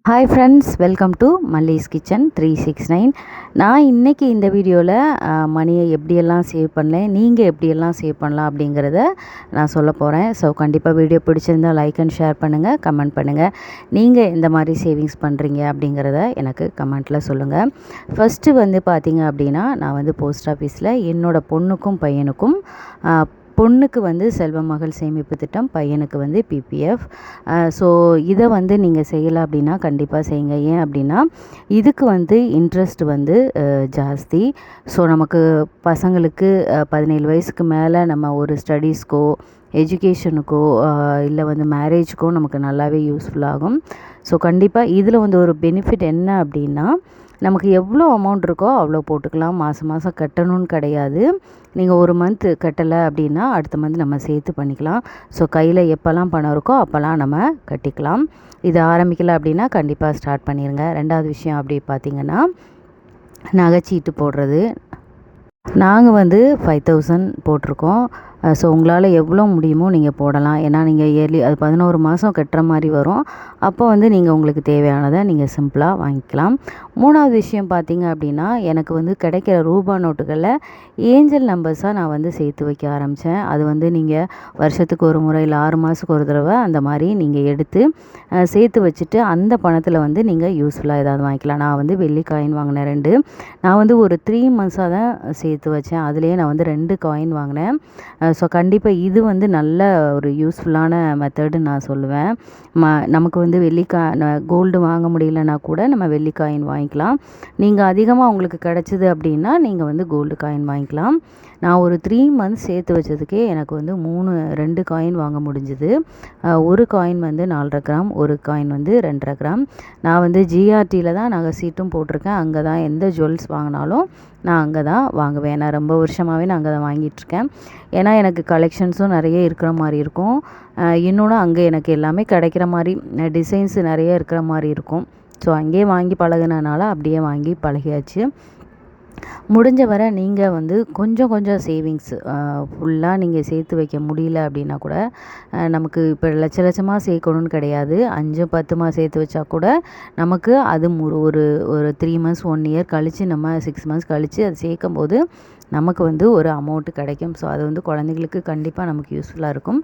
Hi friends, welcome to Malli's kitchen 369. நான் இன்றைக்கி இந்த வீடியோவில் மணியை எப்படியெல்லாம் சேவ் பண்ணேன், நீங்கள் எப்படியெல்லாம் சேவ் பண்ணலாம் அப்படிங்கிறத நான் சொல்ல போகிறேன். ஸோ கண்டிப்பாக வீடியோ பிடிச்சிருந்தால் லைக் அண்ட் ஷேர் பண்ணுங்கள், கமெண்ட் பண்ணுங்கள். நீங்கள் இந்த மாதிரி சேவிங்ஸ் பண்ணுறீங்க அப்படிங்கிறத எனக்கு கமெண்ட்டில் சொல்லுங்கள். ஃபஸ்ட்டு வந்து பார்த்திங்க அப்படின்னா, நான் வந்து போஸ்ட் ஆஃபீஸில் என்னோடய பொண்ணுக்கும் பையனுக்கும் பொண்ணுக்கு வந்து செல்வ மகள் சேமிப்பு திட்டம், பையனுக்கு வந்து பிபிஎஃப். ஸோ இதை வந்து நீங்கள் செய்யலை அப்படின்னா கண்டிப்பாக செய்யுங்க. ஏன் அப்படின்னா இதுக்கு வந்து இன்ட்ரெஸ்ட் வந்து ஜாஸ்தி. ஸோ நமக்கு பசங்களுக்கு 17 வயசுக்கு மேலே நம்ம ஒரு ஸ்டடீஸ்க்கோ எஜுகேஷனுக்கோ இல்லை வந்து மேரேஜ்க்கோ நமக்கு நல்லாவே யூஸ்ஃபுல்லாகும். ஸோ கண்டிப்பாக இதில் வந்து ஒரு பெனிஃபிட் என்ன அப்படின்னா, நமக்கு எவ்வளோ அமௌண்ட் இருக்கோ அவ்வளோ போட்டுக்கலாம். மாதம் மாதம் கட்டணும்னு கிடையாது. நீங்கள் ஒரு மந்த்து கட்டலை அப்படின்னா அடுத்த மந்த் நம்ம சேர்த்து பண்ணிக்கலாம். ஸோ கையில் எப்போல்லாம் பணம் இருக்கோ அப்போல்லாம் நம்ம கட்டிக்கலாம். இது ஆரம்பிக்கலை அப்படின்னா கண்டிப்பாக ஸ்டார்ட் பண்ணிடுங்க. ரெண்டாவது விஷயம் அப்படி பார்த்திங்கன்னா, நகைச்சீட்டு போடுறது. நாங்கள் வந்து 5000 போட்டிருக்கோம். ஸோ உங்களால் எவ்வளோ முடியுமோ நீங்கள் போடலாம். ஏன்னா நீங்கள் இயர்லி அது 11 மாதம் கட்டுற மாதிரி வரும். அப்போ வந்து நீங்கள் உங்களுக்கு தேவையானதை நீங்கள் சிம்பிளாக வாங்கிக்கலாம். மூணாவது விஷயம் பார்த்திங்க அப்படின்னா, எனக்கு வந்து கிடைக்கிற ரூபா நோட்டுகளில் ஏஞ்சல் நம்பர்ஸாக நான் வந்து சேர்த்து வைக்க ஆரம்பித்தேன். அது வந்து நீங்கள் வருஷத்துக்கு ஒரு முறை இல்லை 6 மாதத்துக்கு ஒரு தடவை அந்த மாதிரி நீங்கள் எடுத்து சேர்த்து வச்சுட்டு அந்த பணத்தில் வந்து நீங்கள் யூஸ்ஃபுல்லாக ஏதாவது வாங்கிக்கலாம். நான் வந்து வெள்ளி காயின் வாங்கினேன் 2. நான் வந்து ஒரு 3 மந்த்ஸாக தான் சேர்த்து வச்சேன். அதுலேயே நான் வந்து 2 காயின் வாங்கினேன். ஸோ கண்டிப்பாக இது வந்து நல்ல ஒரு யூஸ்ஃபுல்லான மெத்தடுன்னு நான் சொல்லுவேன். நமக்கு வந்து கோல்டு வாங்க முடியலன்னா கூட நம்ம வெள்ளி காயின் வாங்கிக்கலாம். நீங்கள் அதிகமாக உங்களுக்கு கிடச்சிது அப்படின்னா நீங்கள் வந்து கோல்டு காயின் வாங்கிக்கலாம். நான் ஒரு 3 மந்த்ஸ் சேர்த்து வச்சதுக்கே எனக்கு வந்து 2 காயின் வாங்க முடிஞ்சுது. ஒரு காயின் வந்து 4.5 கிராம், ஒரு காயின் வந்து 2.5 கிராம். நான் வந்து ஜிஆர்டியில் தான் நகை சீட்டும் போட்டிருக்கேன். அங்கே தான் எந்த ஜுவல்ஸ் வாங்கினாலும் நான் அங்கே தான் வாங்குவேன். நான் ரொம்ப வருஷமாகவே நான் அங்கே தான் வாங்கிட்டுருக்கேன். ஏன்னா எனக்கு கலெக்ஷன்ஸும் நிறைய இருக்கிற மாதிரி இருக்கும். இன்னொன்று அங்கே எனக்கு எல்லாமே கிடைக்கிற மாதிரி டிசைன்ஸ் நிறைய இருக்கிற மாதிரி இருக்கும். ஸோ அங்கேயே வாங்கி பழகுனனால அப்படியே வாங்கி பழகியாச்சு. முடிஞ்ச வரை நீங்கள் வந்து கொஞ்சம் கொஞ்சம் சேவிங்ஸ் ஃபுல்லாக நீங்கள் சேர்த்து வைக்க முடியல அப்படின்னா கூட, நமக்கு இப்போ லட்சமாக சேர்க்கணும்னு கிடையாது. 5 10 சேர்த்து வச்சா கூட நமக்கு அது ஒரு 3 மந்த்ஸ் 1 இயர் கழித்து நம்ம 6 மந்த்ஸ் கழித்து அது சேர்க்கும்போது நமக்கு வந்து ஒரு அமௌண்ட்டு கிடைக்கும். ஸோ அது வந்து குழந்தைங்களுக்கு கண்டிப்பாக நமக்கு யூஸ்ஃபுல்லாக இருக்கும்.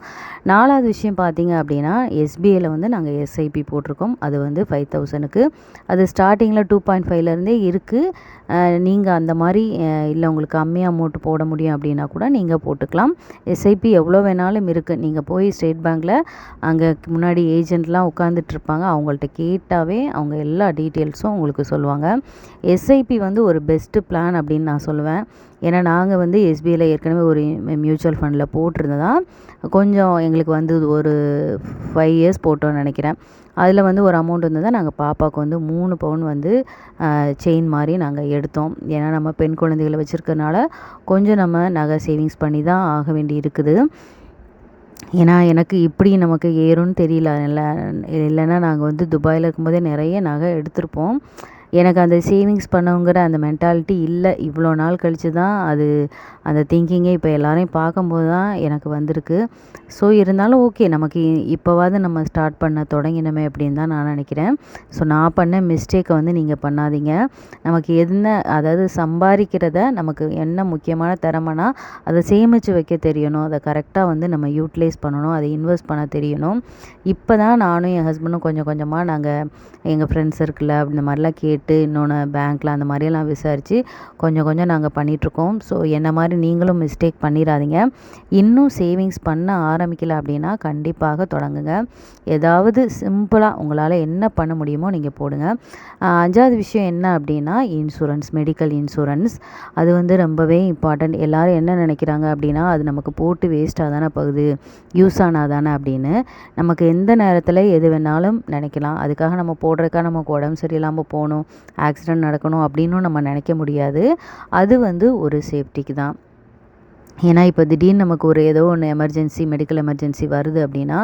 4வது விஷயம் பார்த்திங்க அப்படின்னா, எஸ்பிஐயில் வந்து நாங்கள் எஸ்ஐபி போட்டிருக்கோம். அது வந்து 5000க்கு. அது ஸ்டார்டிங்கில் 2.5லேருந்தே இருக்குது. நீங்கள் அந்த மாதிரி இல்லை உங்களுக்கு கம்மியாக அமௌண்ட் போட முடியும் அப்படின்னா கூட நீங்கள் போட்டுக்கலாம். எஸ்ஐபி எவ்வளோ வேணாலும் இருக்குது. நீங்கள் போய் ஸ்டேட் பேங்க்கில் அங்கே முன்னாடி ஏஜென்ட்லாம் உட்காந்துட்ருப்பாங்க. அவங்கள்ட்ட கேட்டாவே அவங்க எல்லா டீட்டெயில்ஸும் உங்களுக்கு சொல்லுவாங்க. எஸ்ஐபி வந்து ஒரு பெஸ்ட்டு பிளான் அப்படின்னு நான் சொல்லுவேன். ஏன்னா நாங்கள் வந்து எஸ்பிஐயில் ஏற்கனவே ஒரு மியூச்சுவல் ஃபண்டில் போட்டிருந்ததான் கொஞ்சம் எங்களுக்கு வந்து ஒரு 5 இயர்ஸ் போட்டோன்னு நினைக்கிறேன். அதில் வந்து ஒரு அமௌண்ட் இருந்தது. நாங்கள் பாப்பாவுக்கு வந்து 3 பவுன் வந்து செயின் மாதிரி நாங்கள் எடுத்தோம். ஏன்னா நம்ம பெண் குழந்தைகளை வச்சுருக்கனால கொஞ்சம் நம்ம நகை சேவிங்ஸ் பண்ணி தான் ஆக வேண்டி இருக்குது. ஏன்னா எனக்கு இப்படி நமக்கு ஏறும்னு தெரியல. இல்லைன்னா நாங்கள் வந்து துபாயில் இருக்கும்போதே நிறைய நகை எடுத்திருப்போம். எனக்கு அந்த சேவிங்ஸ் பண்ணணுங்கிற அந்த மென்டாலிட்டி இல்லை. இவ்வளோ நாள் கழித்து தான் அந்த திங்கிங்கே இப்போ எல்லோரையும் பார்க்கும்போது தான் எனக்கு வந்திருக்கு. ஸோ இருந்தாலும் ஓகே, நமக்கு இப்போவாவது நம்ம ஸ்டார்ட் பண்ண தொடங்கினோமே அப்படின்னு தான் நான் நினைக்கிறேன். ஸோ நான் பண்ண மிஸ்டேக்கை வந்து நீங்கள் பண்ணாதீங்க. நமக்கு அதாவது சம்பாதிக்கிறத நமக்கு என்ன முக்கியமான திறமைனா அதை சேமித்து வைக்க தெரியணும். அதை கரெக்டாக வந்து நம்ம யூட்டிலைஸ் பண்ணணும். அதை இன்வெஸ்ட் பண்ண தெரியணும். இப்போ தான் நானும் என் ஹஸ்பண்டும் கொஞ்சம் கொஞ்சமாக நாங்கள் எங்கள் ஃப்ரெண்ட்ஸ் சர்க்கிளில் இந்த மாதிரிலாம் கேட்டு இன்னொன்று பேங்க்கில் அந்த மாதிரியெல்லாம் விசாரித்து கொஞ்சம் நாங்கள் பண்ணிகிட்ருக்கோம். ஸோ என்ன மாதிரி நீங்களும் மிஸ்டேக் பண்ணிடாதீங்க. இன்னும் சேவிங்ஸ் பண்ண ஆரம்பிக்கலை அப்படின்னா கண்டிப்பாக தொடங்குங்க. ஏதாவது சிம்பிளாக உங்களால் என்ன பண்ண முடியுமோ நீங்கள் போடுங்க. 5வது விஷயம் என்ன அப்படின்னா, இன்சூரன்ஸ், மெடிக்கல் இன்சூரன்ஸ். அது வந்து ரொம்பவே இம்பார்ட்டண்ட். எல்லோரும் என்ன நினைக்கிறாங்க அப்படின்னா, அது நமக்கு போட்டு வேஸ்ட்டாக தானே போகுது, யூஸ் ஆனால் தானே அப்படின்னு. நமக்கு எந்த நேரத்தில் எது வேணாலும் நினைக்கலாம். அதுக்காக நம்ம போடுறதுக்காக நமக்கு உடம்பு சரியில்லாமல் போகணும், ஆக்சிடெண்ட் நடக்கணும் அப்படின்னும் நம்ம நினைக்க முடியாது. அது வந்து ஒரு சேஃப்டிக்கு தான். ஏன்னா இப்போ திடீர்னு நமக்கு ஒரு ஏதோ ஒன்று எமர்ஜென்சி மெடிக்கல் எமர்ஜென்சி வருது அப்படின்னா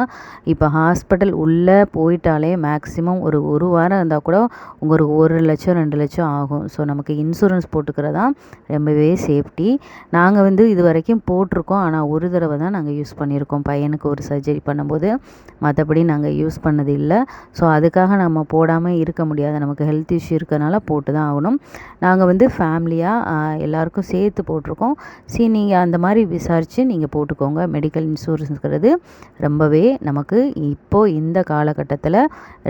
இப்போ ஹாஸ்பிட்டல் உள்ளே போயிட்டாலே மேக்ஸிமம் ஒரு வாரம் இருந்தால் கூட உங்களுக்கு 1,00,000 2,00,000 ஆகும். ஸோ நமக்கு இன்சூரன்ஸ் போட்டுக்கிறதா ரொம்பவே சேஃப்டி. நாங்கள் வந்து இது வரைக்கும் போட்டிருக்கோம். ஆனால் ஒரு தடவை தான் நாங்கள் யூஸ் பண்ணியிருக்கோம் பையனுக்கு ஒரு சர்ஜரி பண்ணும்போது. மற்றபடி நாங்கள் யூஸ் பண்ணது இல்லை. ஸோ அதுக்காக நம்ம போடாமல் இருக்க முடியாது. நமக்கு ஹெல்த் இஷ்யூ இருக்கிறனால போட்டு தான் ஆகணும். நாங்கள் வந்து ஃபேமிலியாக எல்லாருக்கும் சேர்த்து போட்டிருக்கோம். நீங்கள் அந்த மாதிரி விசாரித்து நீங்கள் போட்டுக்கோங்க. மெடிக்கல் இன்சூரன்ஸுங்கிறது ரொம்பவே நமக்கு இப்போது இந்த காலகட்டத்தில்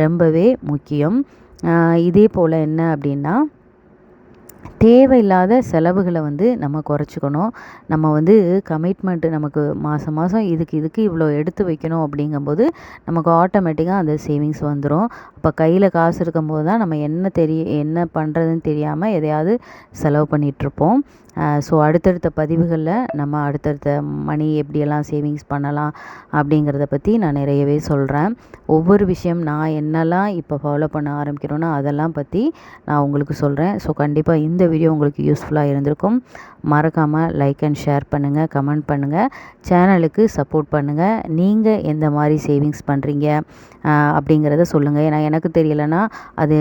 ரொம்பவே முக்கியம். இதே போல் என்ன அப்படின்னா தேவையில்லாத செலவுகளை வந்து நம்ம குறைச்சிக்கணும். நம்ம வந்து கமிட்மெண்ட்டு நமக்கு மாதம் மாதம் இதுக்கு இவ்வளோ எடுத்து வைக்கணும் அப்படிங்கும்போது நமக்கு ஆட்டோமேட்டிக்காக அந்த சேவிங்ஸ் வந்துடும். அப்போ கையில் காசு இருக்கும்போது தான் நம்ம என்ன பண்ணுறதுன்னு தெரியாமல் எதையாவது செலவு பண்ணிகிட்ருப்போம். ஸோ அடுத்தடுத்த பதிவுகளில் நம்ம அடுத்தடுத்த மணி எப்படியெல்லாம் சேவிங்ஸ் பண்ணலாம் அப்படிங்கிறத பற்றி நான் நிறையவே சொல்கிறேன். ஒவ்வொரு விஷயம் நான் என்னெல்லாம் இப்போ ஃபாலோ பண்ண ஆரம்பிக்கிறேனோ அதெல்லாம் பற்றி நான் உங்களுக்கு சொல்கிறேன். ஸோ கண்டிப்பாக இந்த வீடியோ உங்களுக்கு யூஸ்ஃபுல்லாக இருந்திருக்கும். மறக்காமல் லைக் அண்ட் ஷேர் பண்ணுங்கள், கமெண்ட் பண்ணுங்கள், சேனலுக்கு சப்போர்ட் பண்ணுங்கள். நீங்கள் எந்த மாதிரி சேவிங்ஸ் பண்ணுறீங்க அப்படிங்கிறத சொல்லுங்கள். ஏன்னா எனக்கு தெரியலைன்னா அது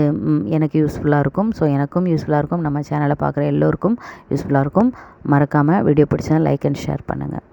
எனக்கு யூஸ்ஃபுல்லாக இருக்கும். ஸோ எனக்கும் யூஸ்ஃபுல்லாக இருக்கும், நம்ம சேனலை பார்க்குற எல்லோருக்கும் யூஸ்ஃபுல்லாக இருக்கும். மறக்காமல் வீடியோ பிடிச்சா லைக் அண்ட் ஷேர் பண்ணுங்கள்.